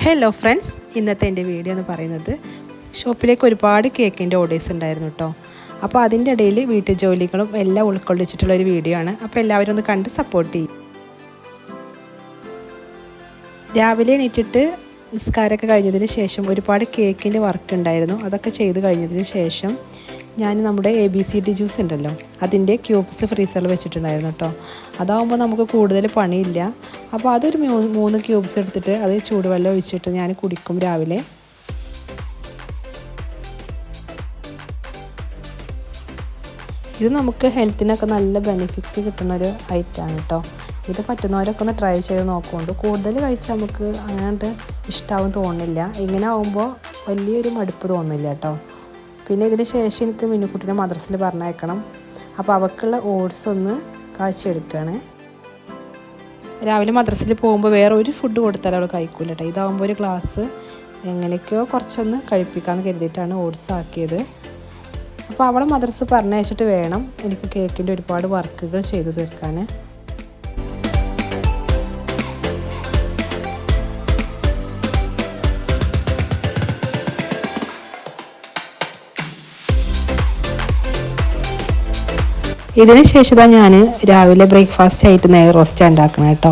Hello friends, ഇന്നത്തെ എൻ്റെ video എന്ന് പറയുന്നത് ഷോപ്പിലേക്ക് ഒരുപാട് കേക്കിൻ്റെ ഓർഡേഴ്സ് ഉണ്ടായിരുന്നു കേട്ടോ. അപ്പോൾ അതിൻ്റെ ഇടയിൽ വീട്ടു ജോലികളും എല്ലാം ഉൾക്കൊള്ളിച്ചിട്ടുള്ളൊരു വീഡിയോ ആണ്. അപ്പോൾ എല്ലാവരും ഒന്ന് കണ്ട് സപ്പോർട്ട് ചെയ്യും. രാവിലെ എണീറ്റിട്ട് നിസ്കാരമൊക്കെ കഴിഞ്ഞതിന് ശേഷം ഒരുപാട് കേക്കിൻ്റെ വർക്ക് ഉണ്ടായിരുന്നു. അതൊക്കെ ചെയ്ത് കഴിഞ്ഞതിന് ശേഷം ഞാൻ നമ്മുടെ ABCD ജ്യൂസ് ഉണ്ടല്ലോ, അതിൻ്റെ ക്യൂബ്സ് ഫ്രീസറിൽ വെച്ചിട്ടുണ്ടായിരുന്നു കേട്ടോ. അതാവുമ്പോൾ നമുക്ക് കൂടുതൽ പണിയില്ല. അപ്പോൾ അതൊരു 3 ക്യൂബ്സ് എടുത്തിട്ട് അത് ചൂടുവെള്ളം ഒഴിച്ചിട്ട് ഞാൻ കുടിക്കും രാവിലെ. ഇത് നമുക്ക് ഹെൽത്തിനൊക്കെ നല്ല ബെനിഫിറ്റ്സ് കിട്ടുന്നൊരു ഐറ്റമാണ് കേട്ടോ. ഇത് പറ്റുന്നവരൊക്കെ ഒന്ന് ട്രൈ ചെയ്ത് നോക്കുന്നുണ്ട്. കൂടുതൽ കഴിച്ചാൽ നമുക്ക് അങ്ങനെ ഇഷ്ടമാവും തോന്നില്ല. ഇങ്ങനെ ആകുമ്പോൾ വലിയൊരു മടുപ്പ് തോന്നില്ല കേട്ടോ. പിന്നെ ഇതിന് ശേഷം എനിക്ക് മിന്നുക്കുട്ടിനെ മദ്രസയിൽ പറഞ്ഞയക്കണം. അപ്പോൾ അവൾക്കുള്ള ഓട്സ് ഒന്ന് കാച്ചിയെടുക്കുകയാണ്. രാവിലെ മദ്രസയിൽ പോകുമ്പോൾ വേറെ ഒരു ഫുഡ് കൊടുത്താലും അവൾ കഴിക്കില്ല കേട്ടോ. ഇതാകുമ്പോൾ ഒരു ഗ്ലാസ് എങ്ങനെയൊക്കെയോ കുറച്ചൊന്ന് കഴിപ്പിക്കാമെന്ന് കരുതിയിട്ടാണ് ഓട്സ് ആക്കിയത്. അപ്പോൾ അവളെ മദ്രസ പറഞ്ഞയച്ചിട്ട് വേണം എനിക്ക് കേക്കിൻ്റെ ഒരുപാട് വർക്കുകൾ ചെയ്തു തീർക്കാൻ. ഇതിന് ശേഷം ഞാൻ രാവിലെ ബ്രേക്ക്ഫാസ്റ്റ് ആയിട്ട് നെയ് റോസ്റ്റ് ഉണ്ടാക്കണം കേട്ടോ.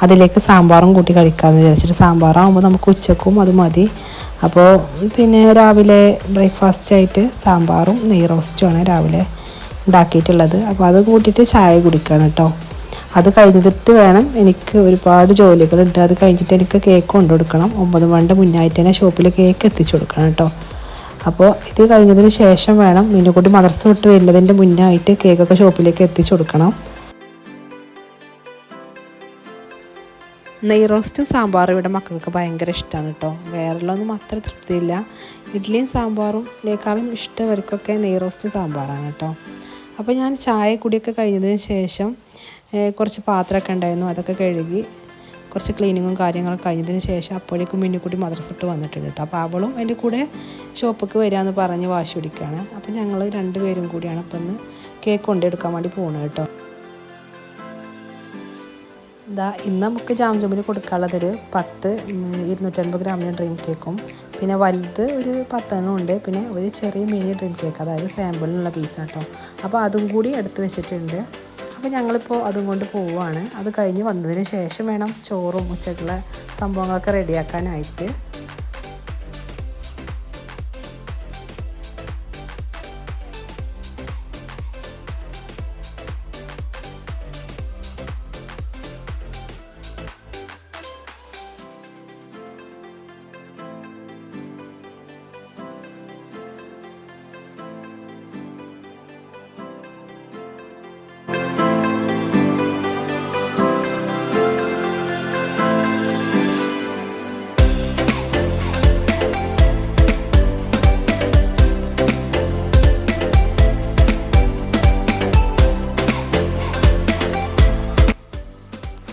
അതിലേക്ക് സാമ്പാറും കൂട്ടി കഴിക്കാമെന്ന് വിചാരിച്ചിട്ട്, സാമ്പാറാകുമ്പോൾ നമുക്ക് ഉച്ചക്കും അത് മതി. അപ്പോൾ പിന്നെ രാവിലെ ബ്രേക്ക്ഫാസ്റ്റ് ആയിട്ട് സാമ്പാറും നെയ് റോസ്റ്റുമാണ് രാവിലെ ഉണ്ടാക്കിയിട്ടുള്ളത്. അപ്പോൾ അത് കൂട്ടിയിട്ട് ചായ കുടിക്കണം കേട്ടോ. അത് കഴിഞ്ഞിട്ട് വേണം, എനിക്ക് ഒരുപാട് ജോലികളുണ്ട്. അത് കഴിഞ്ഞിട്ട് എനിക്ക് കേക്ക് കൊണ്ടുകൊടുക്കണം. 9 മണിയുടെ മുന്നായിട്ട് തന്നെ ഷോപ്പിൽ കേക്ക് എത്തിച്ചു കൊടുക്കണം കേട്ടോ. അപ്പോൾ ഇത് കഴിഞ്ഞതിന് ശേഷം വേണം മിന്നുകുട്ടി മദ്രസ വിട്ട് വരുന്നതിൻ്റെ മുന്നായിട്ട് കേക്കൊക്കെ ഷോപ്പിലേക്ക് എത്തിച്ചു കൊടുക്കണം. നെയ് റോസ്റ്റും സാമ്പാറും ഇവിടെ മക്കൾക്ക് ഭയങ്കര ഇഷ്ടമാണ് കേട്ടോ. വേറെയുള്ളതൊന്നും അത്ര തൃപ്തിയില്ല. ഇഡ്ഡലിയും സാമ്പാറും ഇഷ്ടവർക്കൊക്കെ നെയ് റോസ്റ്റും സാമ്പാറാണ് കേട്ടോ. അപ്പോൾ ഞാൻ ചായ കുടിയൊക്കെ കഴിഞ്ഞതിന് ശേഷം കുറച്ച് പാത്രമൊക്കെ ഉണ്ടായിരുന്നു, അതൊക്കെ കഴുകി കുറച്ച് ക്ലീനിങ്ങും കാര്യങ്ങളൊക്കെ കഴിഞ്ഞതിന് ശേഷം അപ്പോഴേക്കും മിന്നുക്കുട്ടി മദ്രസ വിട്ട് വന്നിട്ടുണ്ട് കേട്ടോ. അപ്പോൾ അവളും എൻ്റെ കൂടെ ഷോപ്പിലേക്ക് വരികയെന്ന് പറഞ്ഞ് വാശി പിടിക്കുകയാണ്. അപ്പോൾ ഞങ്ങൾ 2 പേരും കൂടിയാണ് ഇപ്പം ഇന്ന് കേക്ക് കൊണ്ടെടുക്കാൻ വേണ്ടി പോകുന്നത് കേട്ടോ. ഇന്ന് നമുക്ക് ജാംജൂമിന് കൊടുക്കാനുള്ളതൊരു 10 250 ഗ്രാമിൻ്റെ ഡ്രീം കേക്കും, പിന്നെ വലുത് ഒരു 10 ഉണ്ട്, പിന്നെ ഒരു ചെറിയ മിനി ഡ്രീം കേക്ക്, അതായത് സാമ്പിളിനുള്ള പീസാട്ടോ. അപ്പോൾ അതും കൂടി എടുത്ത് വെച്ചിട്ടുണ്ട്. അപ്പോൾ ഞങ്ങളിപ്പോൾ അതും കൊണ്ട് പോവുകയാണ്. അത് കഴിഞ്ഞ് വന്നതിന് ശേഷം വേണം ചോറും ഉച്ചക്കുള്ള സംഭവങ്ങളൊക്കെ റെഡിയാക്കാനായിട്ട്.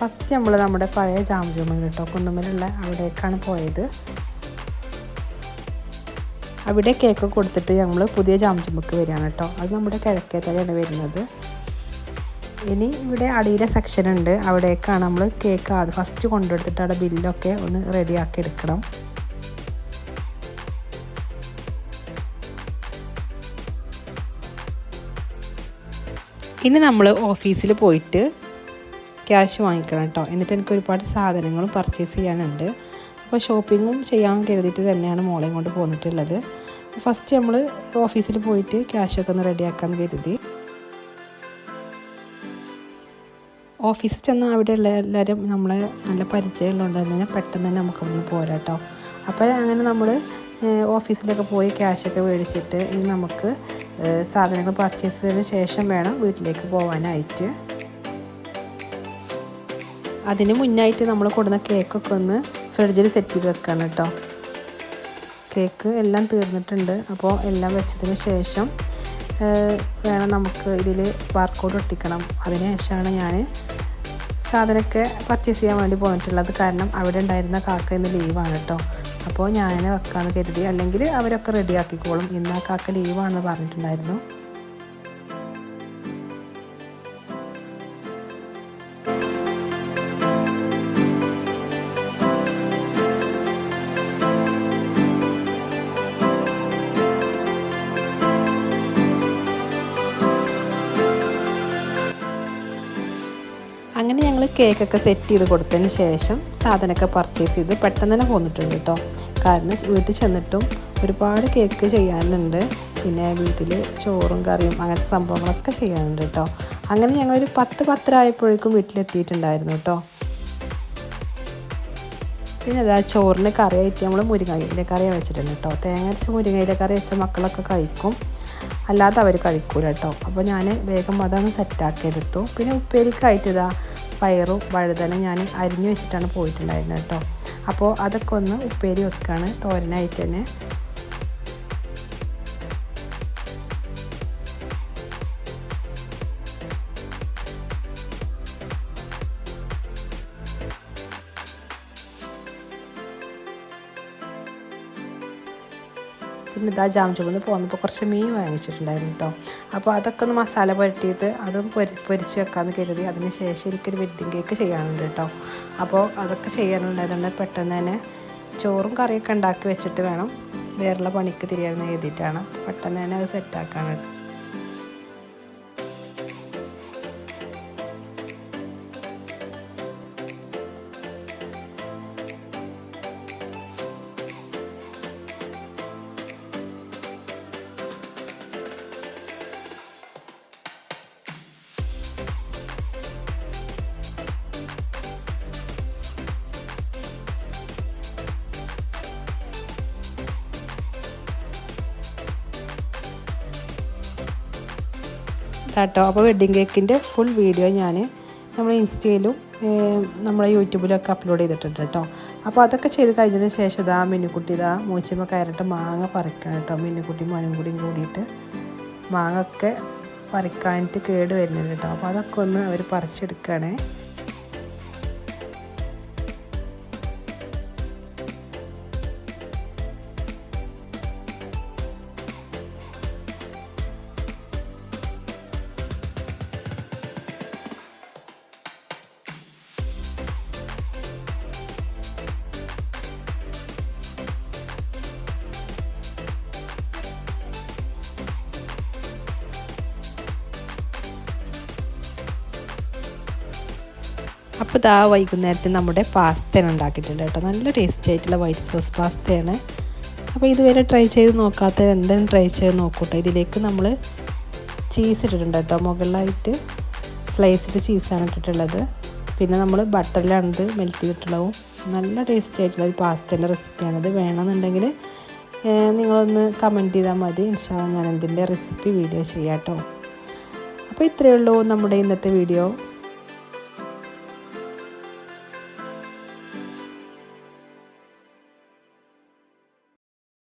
ഫസ്റ്റ് നമ്മൾ നമ്മുടെ പഴയ ജാംജൂമിൽ കേട്ടോ, കുന്നുമ്മലുള്ള അവിടേക്കാണ് പോയത്. അവിടെ കേക്ക് കൊടുത്തിട്ട് നമ്മൾ പുതിയ ജാംജൂമുക്ക് വരികയാണ് കേട്ടോ. അത് നമ്മുടെ കിഴക്കേത്തലയാണ് വരുന്നത്. ഇനി ഇവിടെ അടിയിലെ സെക്ഷൻ ഉണ്ട്, അവിടേക്കാണ് നമ്മൾ കേക്ക് ഫസ്റ്റ് കൊണ്ടുകൊടുത്തിട്ട് അവിടെ ബില്ലൊക്കെ ഒന്ന് റെഡിയാക്കി എടുക്കണം. ഇനി നമ്മൾ ഓഫീസിൽ പോയിട്ട് ക്യാഷ് വാങ്ങിക്കണം കേട്ടോ. എന്നിട്ട് എനിക്ക് ഒരുപാട് സാധനങ്ങളും പർച്ചേസ് ചെയ്യാനുണ്ട്. അപ്പോൾ ഷോപ്പിങ്ങും ചെയ്യാൻ കരുതിയിട്ട് തന്നെയാണ് മോളെയും കൊണ്ട് പോന്നിട്ടുള്ളത്. ഫസ്റ്റ് നമ്മൾ ഓഫീസിൽ പോയിട്ട് ക്യാഷൊക്കെ ഒന്ന് റെഡിയാക്കാമെന്ന് കരുതി. ഓഫീസിൽ ചെന്നാൽ അവിടെയുള്ള എല്ലാവരും നമ്മളെ നല്ല പരിചയമുള്ളതുകൊണ്ട് തന്നെ പെട്ടെന്ന് തന്നെ നമുക്ക് അവിടെ നിന്ന് പോരാ കേട്ടോ. അപ്പോൾ അങ്ങനെ നമ്മൾ ഓഫീസിലൊക്കെ പോയി ക്യാഷൊക്കെ മേടിച്ചിട്ട് ഇനി നമുക്ക് സാധനങ്ങൾ പർച്ചേസ് ചെയ്തതിന് ശേഷം വേണം വീട്ടിലേക്ക് പോകാനായിട്ട്. അതിന് മുന്നായിട്ട് നമ്മൾ കൊടുന്ന കേക്കൊക്കെ ഒന്ന് ഫ്രിഡ്ജിൽ സെറ്റ് ചെയ്ത് വെക്കണം കേട്ടോ. കേക്ക് എല്ലാം തീർന്നിട്ടുണ്ട്. അപ്പോൾ എല്ലാം വെച്ചതിന് ശേഷം വേണം നമുക്ക് ഇതിൽ ബാർകോഡ് ഒട്ടിക്കണം. അതിന് ശേഷമാണ് ഞാൻ സാധനമൊക്കെ പർച്ചേസ് ചെയ്യാൻ വേണ്ടി പോയിട്ടുള്ളത്. കാരണം അവിടെ ഉണ്ടായിരുന്ന കാക്ക ഇന്ന് ലീവാണ് കേട്ടോ. അപ്പോൾ ഞാൻ വെക്കാമെന്ന് കരുതി, അല്ലെങ്കിൽ അവരൊക്കെ റെഡിയാക്കിക്കോളും. ഇന്ന് ആ കാക്ക ലീവാണെന്ന് പറഞ്ഞിട്ടുണ്ടായിരുന്നു. കേക്കൊക്കെ സെറ്റ് ചെയ്ത് കൊടുത്തതിന് ശേഷം സാധനമൊക്കെ പർച്ചേസ് ചെയ്ത് പെട്ടെന്ന് തന്നെ പോന്നിട്ടുണ്ട് കേട്ടോ. കാരണം വീട്ടിൽ ചെന്നിട്ടും ഒരുപാട് കേക്ക് ചെയ്യാനുണ്ട്, പിന്നെ വീട്ടിൽ ചോറും കറിയും അങ്ങനത്തെ സംഭവങ്ങളൊക്കെ ചെയ്യാനുണ്ട് കേട്ടോ. അങ്ങനെ ഞങ്ങളൊരു 10-10 ആയപ്പോഴേക്കും വീട്ടിലെത്തിയിട്ടുണ്ടായിരുന്നു കേട്ടോ. പിന്നെ അതാ ചോറിന് കറിയായിട്ട് നമ്മൾ മുരിങ്ങയില കറി വെച്ചിട്ടുണ്ട് കേട്ടോ. തേങ്ങ അരച്ച മുരിങ്ങയില കറി വെച്ച മക്കളൊക്കെ കഴിക്കും, അല്ലാതെ അവർ കഴിക്കൂല കേട്ടോ. അപ്പോൾ ഞാൻ വേഗം അതൊന്ന് സെറ്റാക്കി എടുത്തു. പിന്നെ ഉപ്പേരിക്കായിട്ട് ഇതാ പയറും വഴുതന ഞാൻ അരിഞ്ഞു വെച്ചിട്ടാണ് പോയിട്ടുണ്ടായിരുന്നത് കേട്ടോ. അപ്പോൾ അതൊക്കെ ഒന്ന് ഉപ്പേരി വെക്കുകയാണ് തോരനായിട്ട് തന്നെ. പിന്നെ ഇതാ ജാംജുമെന്ന് പോകുന്നപ്പോൾ കുറച്ച് മീൻ വാങ്ങിച്ചിട്ടുണ്ടായിരുന്നു കേട്ടോ. അപ്പോൾ അതൊക്കെ ഒന്ന് മസാല പുരട്ടിയിട്ട് അതും പൊരിച്ച് വെക്കാമെന്ന് കരുതി. അതിന് ശേഷം എനിക്കൊരു വെഡ്ഡിങ് കേക്ക് ചെയ്യാനുണ്ട് കേട്ടോ. അപ്പോൾ അതൊക്കെ ചെയ്യാനുണ്ടായതുകൊണ്ട് പെട്ടെന്ന് തന്നെ ചോറും കറിയൊക്കെ ഉണ്ടാക്കി വെച്ചിട്ട് വേണം വേറെയുള്ള പണിക്ക് തിരിയാമെന്ന് എഴുതിയിട്ടാണ് പെട്ടെന്ന് തന്നെ അത് സെറ്റാക്കാണ്. കേട്ടോ. അപ്പോൾ വെഡ്ഡിങ് കേക്കിൻ്റെ ഫുൾ വീഡിയോ ഞാൻ നമ്മുടെ ഇൻസ്റ്റയിലും നമ്മുടെ യൂട്യൂബിലൊക്കെ അപ്ലോഡ് ചെയ്തിട്ടുണ്ട് കേട്ടോ. അപ്പോൾ അതൊക്കെ ചെയ്ത് കഴിഞ്ഞതിന് ശേഷം ഇതാ മിന്നുക്കുട്ടി ഇതാ മൂച്ചിമ്മ കയറിയിട്ട് മാങ്ങ പറിക്കണം കേട്ടോ. മിന്നുക്കുട്ടി മോനും കൂടിയും കൂടിയിട്ട് മാങ്ങ ഒക്കെ പറിക്കാനായിട്ട് കേട് വരുന്നുണ്ട് കേട്ടോ. അപ്പോൾ അതൊക്കെ ഒന്ന് അവർ പറിച്ചെടുക്കുകയാണേ. അപ്പോൾ ഇതാ വൈകുന്നേരത്തെ നമ്മുടെ പാസ്തയാണ് ഉണ്ടാക്കിയിട്ടുണ്ട് കേട്ടോ. നല്ല ടേസ്റ്റി ആയിട്ടുള്ള വൈറ്റ് സോസ് പാസ്തയാണ്. അപ്പോൾ ഇതുവരെ ട്രൈ ചെയ്ത് നോക്കാത്തവർ എന്തായാലും ട്രൈ ചെയ്ത് നോക്കൂട്ടോ. ഇതിലേക്ക് നമ്മൾ ചീസ് ഇട്ടിട്ടുണ്ട് കേട്ടോ. മുകളിലായിട്ട് സ്ലൈസ്ഡ് ചീസാണ് ഇട്ടിട്ടുള്ളത്. പിന്നെ നമ്മൾ ബട്ടറിലാണ് ഇത് മെൽറ്റ് ചെയ്തിട്ടുള്ളതും. നല്ല ടേസ്റ്റി ആയിട്ടുള്ള ഒരു പാസ്തേൻ്റെ റെസിപ്പിയാണിത്. വേണമെന്നുണ്ടെങ്കിൽ നിങ്ങളൊന്ന് കമൻറ്റ് ചെയ്താൽ മതി. ഇൻഷാല്ലാ ഞാൻ ഇതിൻ്റെ റെസിപ്പി വീഡിയോ ചെയ്യാം കേട്ടോ. അപ്പോൾ ഇത്രയേ ഉള്ളൂ നമ്മുടെ ഇന്നത്തെ വീഡിയോ.